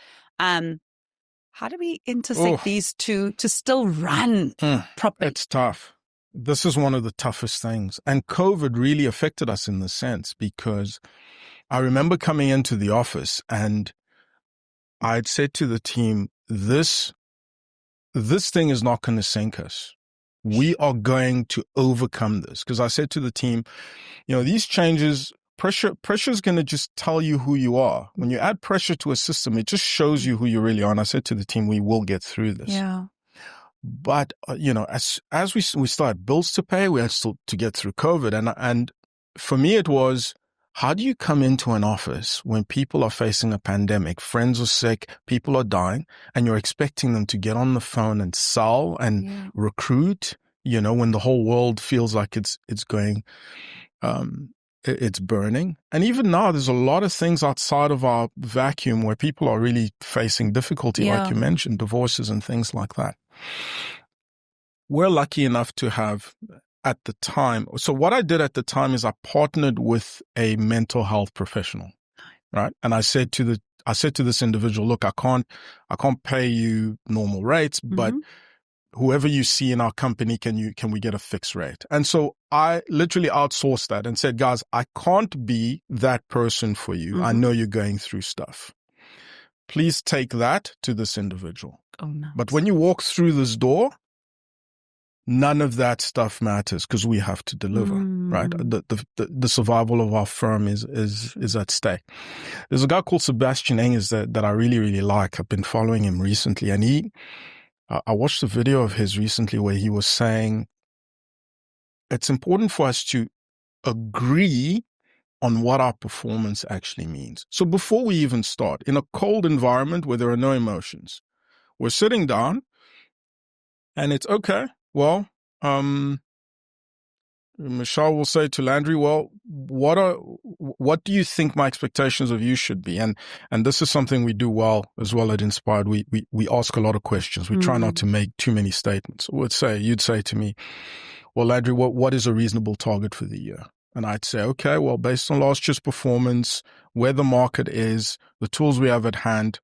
How do we intersect these two to still run properly? It's tough. This is one of the toughest things. And COVID really affected us in this sense because I remember coming into the office and I'd said to the team, this thing is not going to sink us. We are going to overcome this. Because I said to the team, these changes, pressure is going to just tell you who you are. When you add pressure to a system, it just shows you who you really are. And I said to the team, we will get through this. Yeah. But, as we started bills to pay, we had still to get through COVID. And for me, it was, how do you come into an office when people are facing a pandemic, friends are sick, people are dying, and you're expecting them to get on the phone and sell and recruit, when the whole world feels like it's going, it's burning. And even now, there's a lot of things outside of our vacuum where people are really facing difficulty, like you mentioned, divorces and things like that. We're lucky enough to have at the time. So what I did at the time is I partnered with a mental health professional, right? And I said to this individual, look, I can't pay you normal rates, but whoever you see in our company, can we get a fixed rate? And so I literally outsourced that and said, guys, I can't be that person for you. I know you're going through stuff. Please take that to this individual. Oh, nice. But when you walk through this door, none of that stuff matters because we have to deliver, right? The survival of our firm is at stake. There's a guy called Sebastian Engels that I really, really like. I've been following him recently, and I watched a video of his recently where he was saying it's important for us to agree on what our performance actually means. So before we even start, in a cold environment where there are no emotions, we're sitting down and it's okay. Well, Michelle will say to Landry, well, what do you think my expectations of you should be? And this is something we do well as well at InspHired. We ask a lot of questions. We try not to make too many statements. You'd say to me, well, Landry, what is a reasonable target for the year? And I'd say, okay, well, based on last year's performance, where the market is, the tools we have at hand,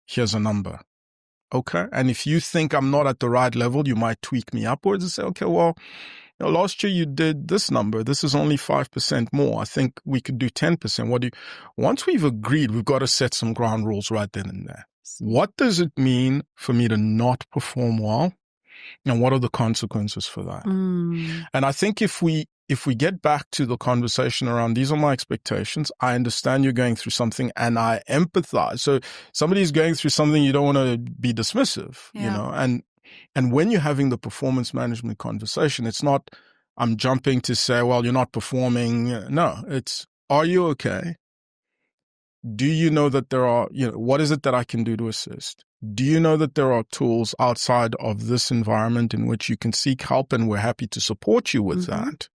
here's a number. Okay. And if you think I'm not at the right level, you might tweak me upwards and say, okay, well, last year you did this number. This is only 5% more. I think we could do 10%. Once we've agreed, we've got to set some ground rules right then and there. What does it mean for me to not perform well? And what are the consequences for that? And I think if we get back to the conversation around, these are my expectations, I understand you're going through something and I empathize. So somebody's going through something, you don't want to be dismissive, and when you're having the performance management conversation, it's not, I'm jumping to say, well, you're not performing. No, it's, are you okay? Do you know that there are, what is it that I can do to assist? Do you know that there are tools outside of this environment in which you can seek help, and we're happy to support you with that?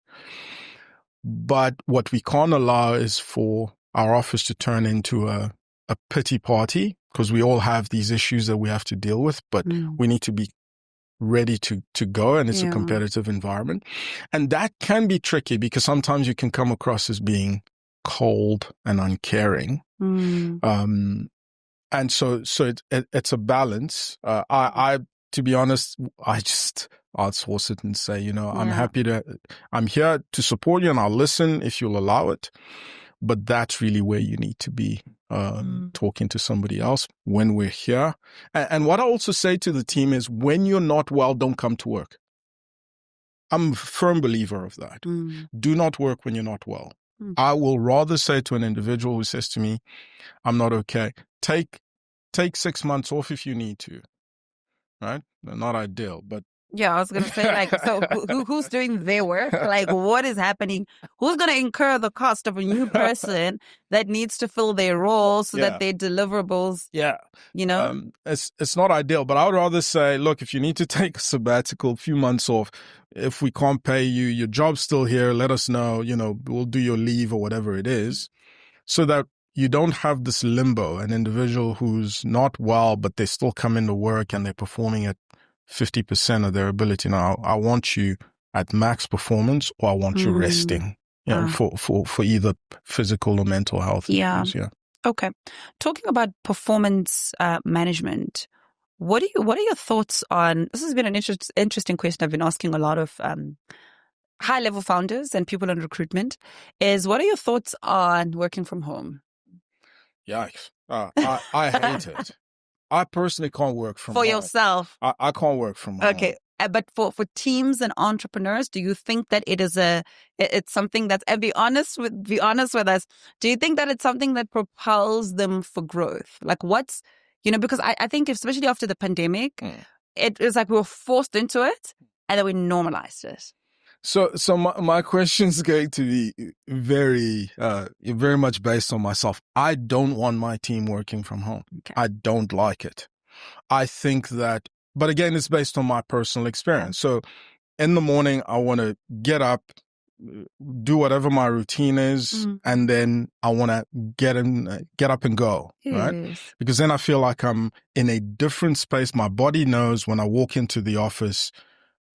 But what we can't allow is for our office to turn into a pity party, because we all have these issues that we have to deal with, but we need to be ready to go, and it's a competitive environment. And that can be tricky because sometimes you can come across as being cold and uncaring. And so it's a balance. I to be honest, I just outsource it and say, I'm here to support you and I'll listen if you'll allow it. But that's really where you need to be talking to somebody else when we're here. And what I also say to the team is, when you're not well, don't come to work. I'm a firm believer of that. Do not work when you're not well. I will rather say to an individual who says to me, I'm not okay, take 6 months off if you need to, right? Not ideal, but. Yeah, I was going to say, so who's doing their work? What is happening? Who's going to incur the cost of a new person that needs to fill their role so that their deliverables, it's not ideal, but I would rather say, look, if you need to take a sabbatical, a few months off, if we can't pay you, your job's still here, let us know, we'll do your leave or whatever it is, so that you don't have this limbo, an individual who's not well, but they still come into work and they're performing at 50% of their ability. Now, I want you at max performance, or I want you resting, for either physical or mental health issues. Yeah. Okay. Talking about performance management, what are your thoughts on, this has been an interesting question I've been asking a lot of high-level founders and people in recruitment, is what are your thoughts on working from home? Yikes. I hate it. I personally can't work from home. For yourself? I can't work from home. Okay. But for teams and entrepreneurs, do you think that it's something that's, and be honest with us, do you think that it's something that propels them for growth? What's, because I think especially after the pandemic, it was like we were forced into it and then we normalized it. So my question's going to be very much based on myself. I don't want my team working from home. Okay. I don't like it. I think that, but again, it's based on my personal experience. So in the morning, I want to get up, do whatever my routine is, and then I want to get up and go, right? Because then I feel like I'm in a different space. My body knows when I walk into the office,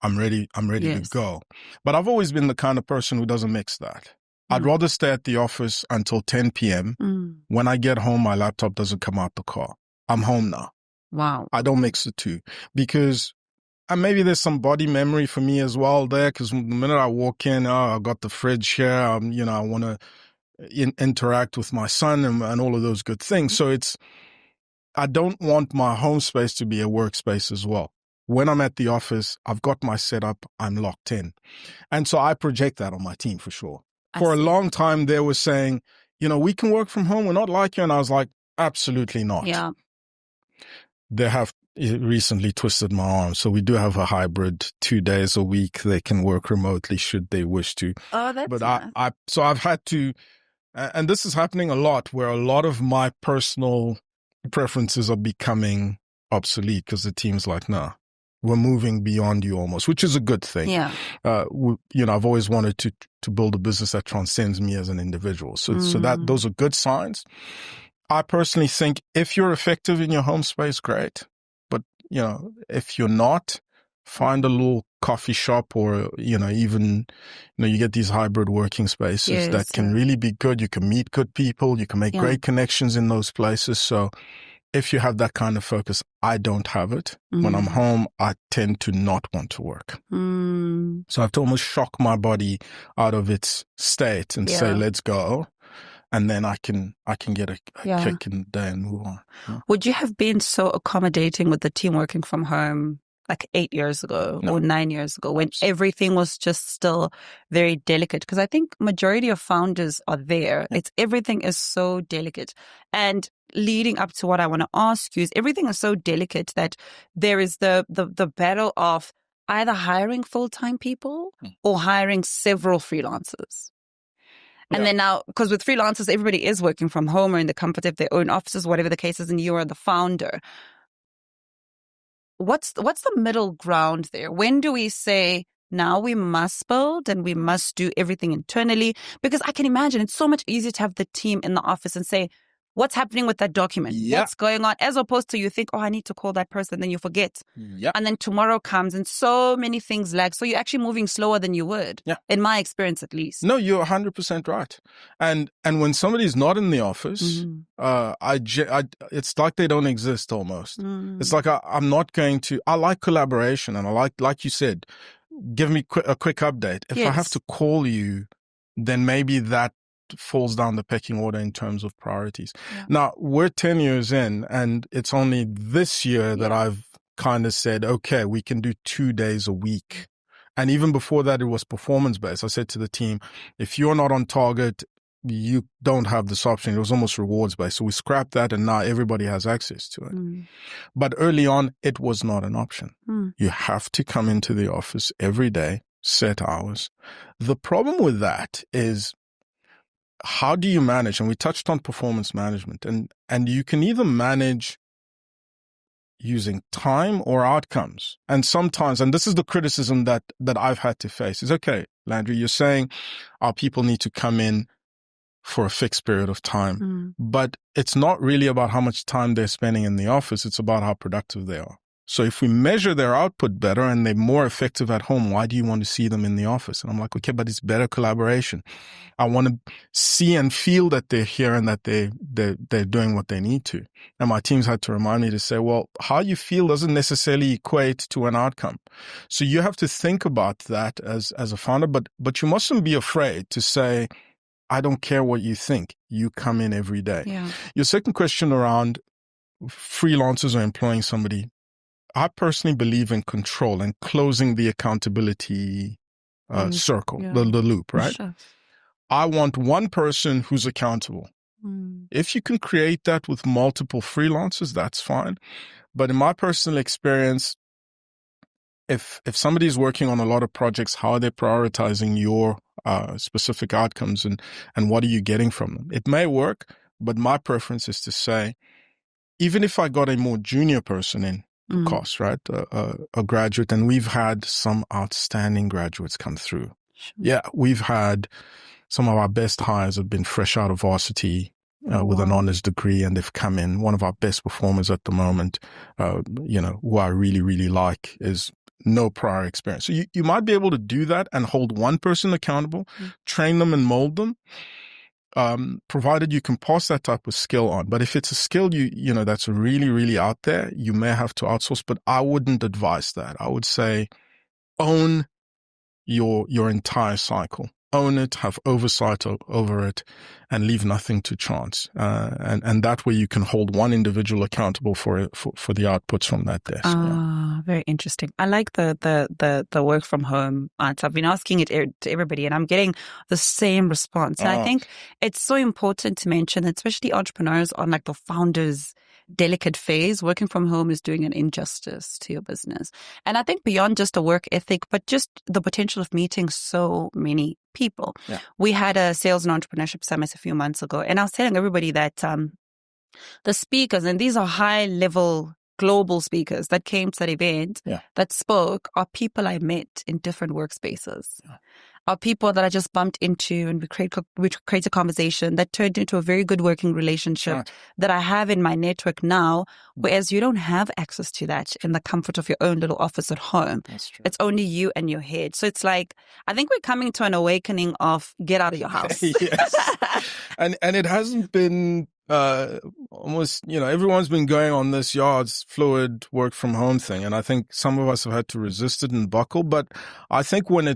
I'm ready to go. But I've always been the kind of person who doesn't mix that. I'd rather stay at the office until 10 p.m. When I get home, my laptop doesn't come out the car. I'm home now. Wow. I don't mix the two because, and maybe there's some body memory for me as well there, because the minute I walk in, I got the fridge here, I want to interact with my son and all of those good things. So I don't want my home space to be a workspace as well. When I'm at the office, I've got my setup, I'm locked in. And so I project that on my team for sure. For a long time, they were saying, we can work from home, we're not like you. And I was like, absolutely not. Yeah. They have recently twisted my arm. So we do have a hybrid, 2 days a week. They can work remotely should they wish to. Oh, that's nice. So I've had to, and this is happening a lot, where a lot of my personal preferences are becoming obsolete because the team's like, nah. We're moving beyond you almost, which is a good thing. Yeah. I've always wanted to build a business that transcends me as an individual. So that those are good signs. I personally think if you're effective in your home space, great. But, if you're not, find a little coffee shop or, even, you get these hybrid working spaces that can really be good. You can meet good people. You can make great connections in those places. So if you have that kind of focus, I don't have it. When I'm home, I tend to not want to work. So I have to almost shock my body out of its state and say, let's go. And then I can get a kick in the day and move on. Yeah. Would you have been so accommodating with the team working from home like 8 years ago or 9 years ago when everything was just still very delicate? Because I think majority of founders are there. Everything is so delicate. And leading up to what I want to ask you is everything is so delicate that there is the battle of either hiring full-time people or hiring several freelancers. And then now, because with freelancers, everybody is working from home or in the comfort of their own offices, whatever the case is, and you are the founder. What's the middle ground there? When do we say, now we must build and we must do everything internally? Because I can imagine it's so much easier to have the team in the office and say, what's happening with that document? What's going on? As opposed to you think, I need to call that person. Then you forget. And then tomorrow comes and so many things lag. So you're actually moving slower than you would, in my experience at least. No, you're 100% right. And when somebody's not in the office, it's like they don't exist almost. It's like I'm not going to, I like collaboration. And I like you said, give me a quick update. If I have to call you, then maybe that falls down the pecking order in terms of priorities. Now, we're 10 years in, and it's only this year that I've kind of said, okay, we can do 2 days a week. And even before that, it was performance-based. I said to the team, if you're not on target, you don't have this option. It was almost rewards-based. So we scrapped that, and now everybody has access to it. But early on, it was not an option. You have to come into the office every day, set hours. The problem with that is, how do you manage? And we touched on performance management, and you can either manage using time or outcomes. And sometimes, and this is the criticism that I've had to face, is, okay, Landry, you're saying our people need to come in for a fixed period of time, but it's not really about how much time they're spending in the office. It's about how productive they are. So if we measure their output better and they're more effective at home, why do you want to see them in the office? And I'm like, okay, but it's better collaboration. I want to see and feel that they're here and that they're doing what they need to. And my teams had to remind me to say, well, how you feel doesn't necessarily equate to an outcome. So you have to think about that as a founder, but you mustn't be afraid to say, I don't care what you think. You come in every day. Your second question around freelancers or employing somebody, I personally believe in control and closing the accountability circle, the loop, right? Sure. I want one person who's accountable. If you can create that with multiple freelancers, that's fine. But in my personal experience, if somebody's working on a lot of projects, how are they prioritizing your specific outcomes and what are you getting from them? It may work, but my preference is to say, even if I got a more junior person in, cost, right? A graduate, and we've had some outstanding graduates come through. Sure. Yeah, we've had some of our best hires have been fresh out of varsity with an honors degree, and they've come in. One of our best performers at the moment, who I really, really like, is no prior experience. So you might be able to do that and hold one person accountable, train them and mold them. Provided you can pass that type of skill on. But if it's a skill that's really, really out there, you may have to outsource, but I wouldn't advise that. I would say own your entire cycle. Own it, have oversight over it, and leave nothing to chance. And that way you can hold one individual accountable for the outputs from that desk. Very interesting. I like the work from home answer. I've been asking it to everybody, and I'm getting the same response. And I think it's so important to mention, especially entrepreneurs on like the founders' delicate phase, working from home is doing an injustice to your business. And I think beyond just a work ethic, but just the potential of meeting so many people. Yeah. We had a sales and entrepreneurship summit a few months ago, and I was telling everybody that the speakers, and these are high-level global speakers that came to that event, that spoke, are people I met in different workspaces. Are people that I just bumped into, and we create a conversation that turned into a very good working relationship that I have in my network now, whereas you don't have access to that in the comfort of your own little office at home. That's true. It's only you and your head. So it's like, I think we're coming to an awakening of get out of your house. Yes. And it hasn't been almost, everyone's been going on this it's fluid work from home thing. And I think some of us have had to resist it and buckle. But I think when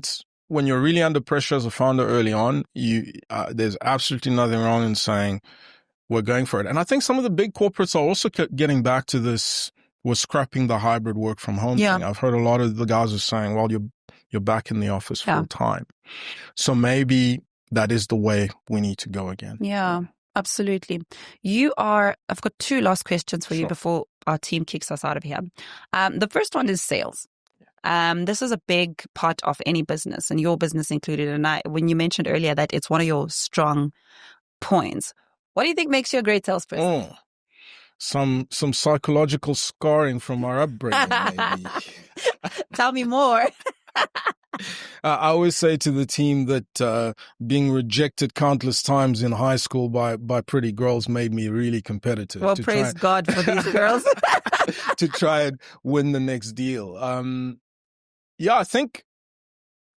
you're really under pressure as a founder early on, there's absolutely nothing wrong in saying we're going for it. And I think some of the big corporates are also getting back to this. We're scrapping the hybrid work from home thing. I've heard a lot of the guys are saying, well, you're back in the office full time. So maybe that is the way we need to go again. Yeah, absolutely. I've got two last questions for you before our team kicks us out of here. The first one is sales. This is a big part of any business, and your business included. And when you mentioned earlier that it's one of your strong points, what do you think makes you a great salesperson? Some psychological scarring from our upbringing, maybe. Tell me more. I always say to the team that being rejected countless times in high school by pretty girls made me really competitive. Well, praise God for these girls. To try and win the next deal. I think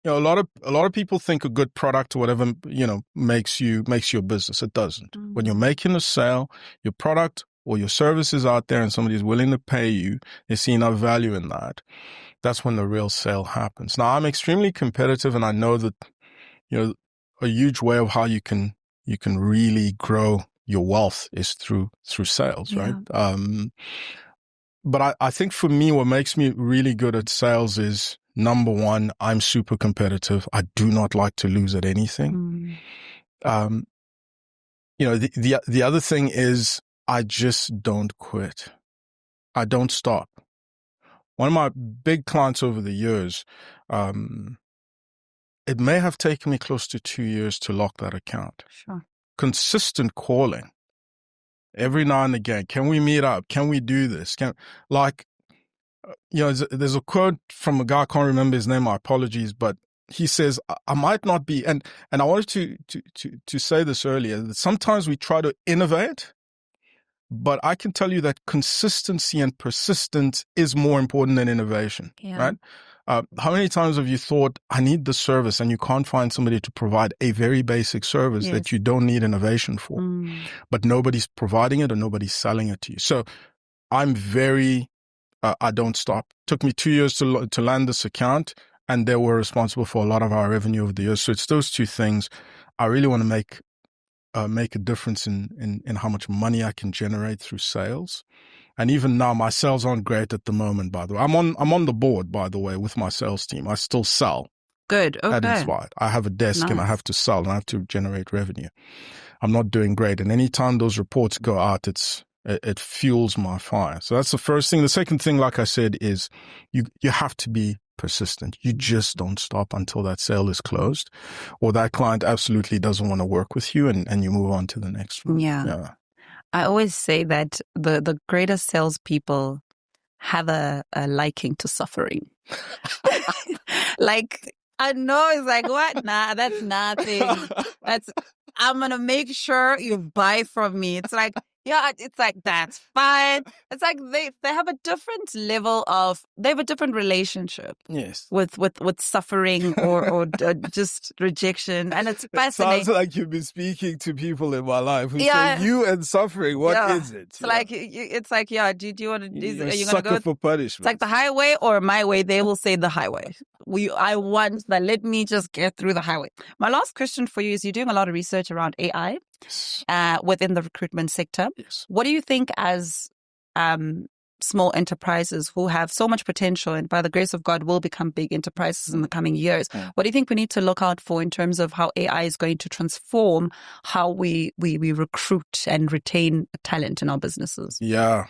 a lot of people think a good product or whatever makes your business. It doesn't. When you're making a sale, your product or your service is out there and somebody's willing to pay you, they see enough value in that. That's when the real sale happens. Now, I'm extremely competitive, and I know that a huge way of how you can really grow your wealth is through sales, right? But I think for me, what makes me really good at sales is, number one, I'm super competitive. I do not like to lose at anything. The other thing is I just don't quit. I don't stop. One of my big clients over the years, it may have taken me close to 2 years to lock that account. Sure. Consistent calling. Every now and again, can we meet up? Can we do this? There's a quote from a guy, I can't remember his name, my apologies, but he says, I might not be, and I wanted to say this earlier, that sometimes we try to innovate, but I can tell you that consistency and persistence is more important than innovation, right? How many times have you thought, I need the service, and you can't find somebody to provide a very basic service that you don't need innovation for, but nobody's providing it or nobody's selling it to you. So I'm I don't stop. Took me 2 years to land this account, and they were responsible for a lot of our revenue over the years. So it's those two things. I really want to make a difference in how much money I can generate through sales. And even now, my sales aren't great at the moment, by the way. I'm on the board, by the way, with my sales team. I still sell. Good. Okay. At InspHired. I have a desk and I have to sell and I have to generate revenue. I'm not doing great. And anytime those reports go out, it fuels my fire. So that's the first thing. The second thing, like I said, is you have to be persistent. You just don't stop until that sale is closed, or that client absolutely doesn't want to work with you, and you move on to the next one. Yeah. I always say that the greatest salespeople have a liking to suffering. Like, I know it's like, what? Nah, that's nothing. I'm going to make sure you buy from me. It's like, it's like, that's fine. It's like they have a different level they have a different relationship. Yes. With suffering or just rejection. And it's fascinating. It sounds like you've been speaking to people in my life who say, you and suffering, what is it? It's like, it's like, do you want to, are you going to go for punishment? It's like the highway or my way. They will say the highway. I want that. Let me just get through the highway. My last question for you is, you're doing a lot of research around AI. Yes. Within the recruitment sector. Yes. What do you think, as small enterprises who have so much potential and by the grace of God will become big enterprises in the coming years, what do you think we need to look out for in terms of how AI is going to transform how we recruit and retain talent in our businesses? Yeah.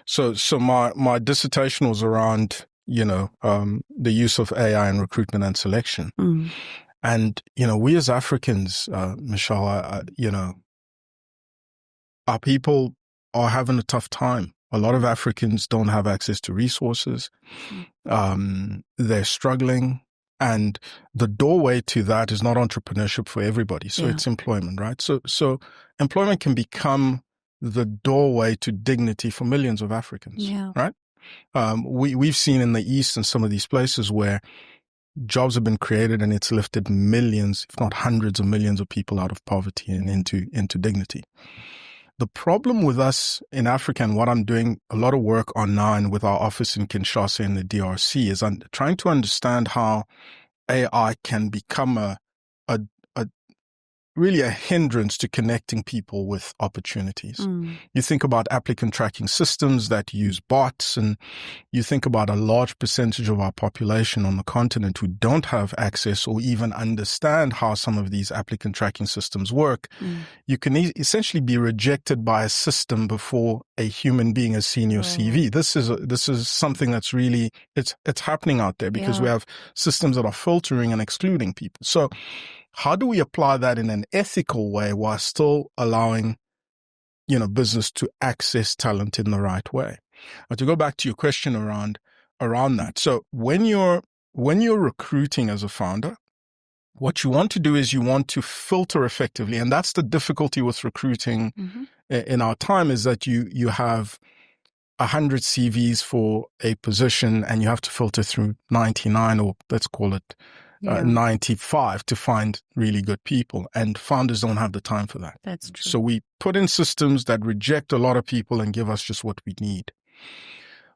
So my dissertation was around, the use of AI in recruitment and selection. And, we as Africans, Michelle, our people are having a tough time. A lot of Africans don't have access to resources. They're struggling. And the doorway to that is not entrepreneurship for everybody. So it's employment, right? So employment can become the doorway to dignity for millions of Africans, right? We've seen in the East and some of these places where jobs have been created and it's lifted millions, if not hundreds of millions of people out of poverty and into dignity. the problem with us in Africa, and what I'm doing a lot of work on now and with our office in Kinshasa in the DRC, is I'm trying to understand how AI can become a really a hindrance to connecting people with opportunities. You think about applicant tracking systems that use bots, and you think about a large percentage of our population on the continent who don't have access or even understand how some of these applicant tracking systems work. You can essentially be rejected by a system before a human being has seen your CV. This is something that's really, it's happening out there because we have systems that are filtering and excluding people. So how do we apply that in an ethical way while still allowing, business to access talent in the right way? To go back to your question around that. So when you're recruiting as a founder, what you want to do is you want to filter effectively. And that's the difficulty with recruiting in our time, is that you have 100 CVs for a position and you have to filter through 99, or let's call it 95, to find really good people. And founders don't have the time for that. That's true. So we put in systems that reject a lot of people and give us just what we need.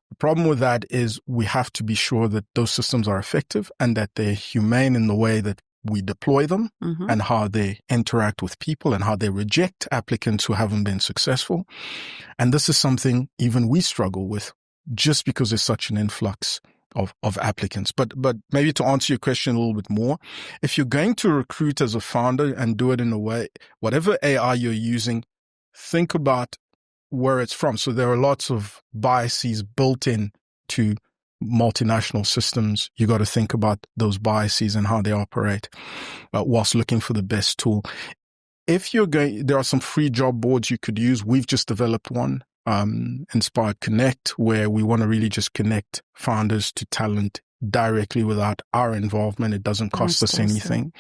The problem with that is we have to be sure that those systems are effective and that they're humane in the way that we deploy them and how they interact with people and how they reject applicants who haven't been successful. And this is something even we struggle with, just because there's such an influx of applicants. But maybe to answer your question a little bit more, if you're going to recruit as a founder and do it in a way, whatever AI you're using, think about where it's from. So there are lots of biases built in to multinational systems. You got to think about those biases and how they operate whilst looking for the best tool. If you're going, there are some free job boards you could use. We've just developed one, InspHired Connect, where we want to really just connect founders to talent directly without our involvement. It doesn't cost us anything.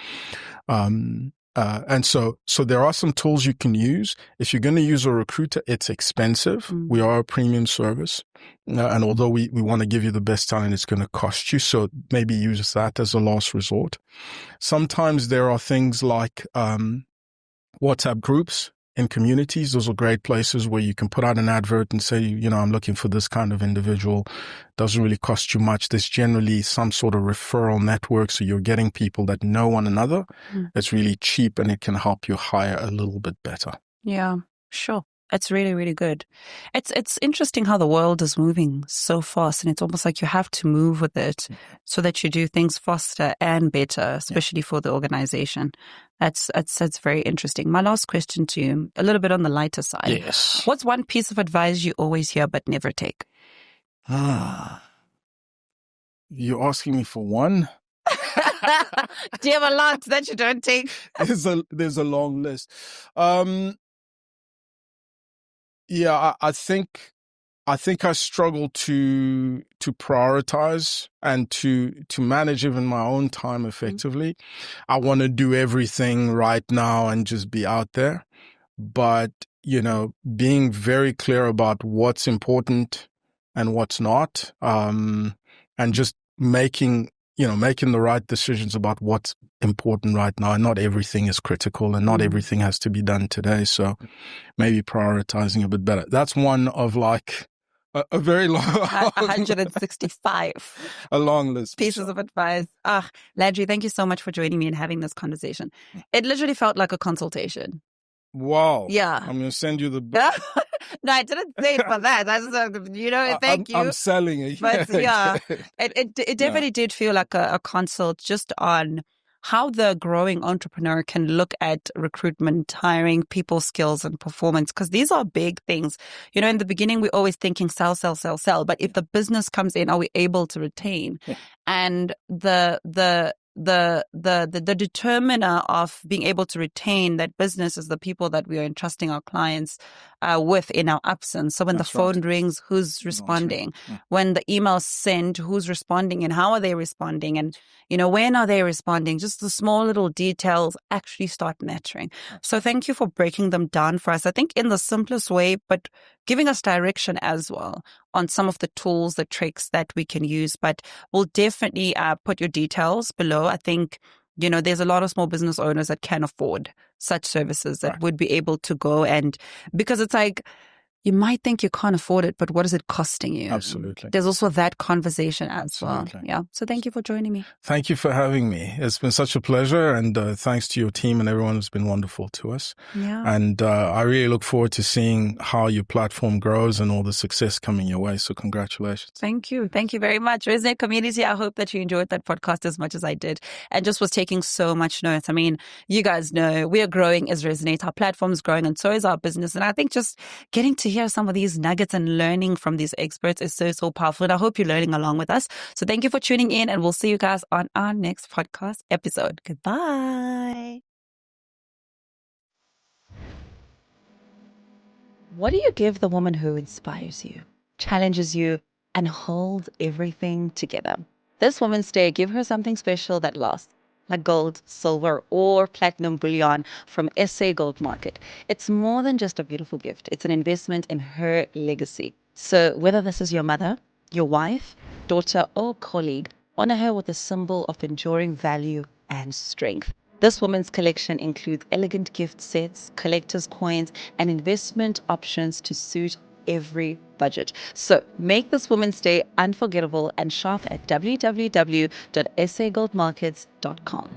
And so there are some tools you can use. If you're going to use a recruiter, it's expensive. We are a premium service. And although we want to give you the best talent, it's going to cost you. So maybe use that as a last resort. Sometimes there are things like WhatsApp groups in communities. Those are great places where you can put out an advert and say, I'm looking for this kind of individual. Doesn't really cost you much. There's generally some sort of referral network. So you're getting people that know one another. It's really cheap and it can help you hire a little bit better. Yeah, sure. It's really, really good. It's interesting how the world is moving so fast, and it's almost like you have to move with it so that you do things faster and better, especially for the organization. That's very interesting. My last question to you, a little bit on the lighter side. Yes. What's one piece of advice you always hear but never take? You're asking me for one? Do you have a lot that you don't take? There's a long list. Yeah, I think I struggle to prioritize and to manage even my own time effectively. I want to do everything right now and just be out there. But, being very clear about what's important and what's not, and just making the right decisions about what's important right now. And not everything is critical and not everything has to be done today. So maybe prioritizing a bit better. That's one of like a very long 165 a long list pieces of advice. Landry, thank you so much for joining me and having this conversation. It literally felt like a consultation. Wow. Yeah. I'm going to send you the No, I didn't say it for that. I just, thank you. I'm selling it. But yeah, it definitely did feel like a consult just on how the growing entrepreneur can look at recruitment, hiring, people skills and performance, because these are big things. In the beginning, we're always thinking sell. But if the business comes in, are we able to retain? Yeah. And the determiner of being able to retain that business is the people that we are entrusting our clients with in our absence. So when the phone rings, who's responding? Yeah. When the email's sent, who's responding and how are they responding? And, when are they responding? Just the small little details actually start mattering. So thank you for breaking them down for us. I think in the simplest way, but giving us direction as well on some of the tools, the tricks that we can use. But we'll definitely put your details below. I think there's a lot of small business owners that can afford such services that would be able to go, and because it's like, you might think you can't afford it, but what is it costing you? Absolutely. There's also that conversation as well. Yeah. So thank you for joining me. Thank you for having me. It's been such a pleasure. And thanks to your team and everyone who's been wonderful to us. Yeah. And I really look forward to seeing how your platform grows and all the success coming your way. So congratulations. Thank you. Thank you very much. Resonate community, I hope that you enjoyed that podcast as much as I did and just was taking so much notes. I mean, you guys know we are growing as Resonate. Our platform is growing and so is our business. And I think just getting to hear some of these nuggets and learning from these experts is so, so powerful. And I hope you're learning along with us. So thank you for tuning in, and we'll see you guys on our next podcast episode. Goodbye. What do you give the woman who inspires you, challenges you, and holds everything together? This Woman's Day, give her something special that lasts, like gold, silver, or platinum bullion from SA Gold Market. It's more than just a beautiful gift. It's an investment in her legacy. So whether this is your mother, your wife, daughter, or colleague, honor her with a symbol of enduring value and strength. This woman's collection includes elegant gift sets, collector's coins, and investment options to suit every budget. So make this Woman's Day unforgettable and shop at www.sagoldmarkets.com.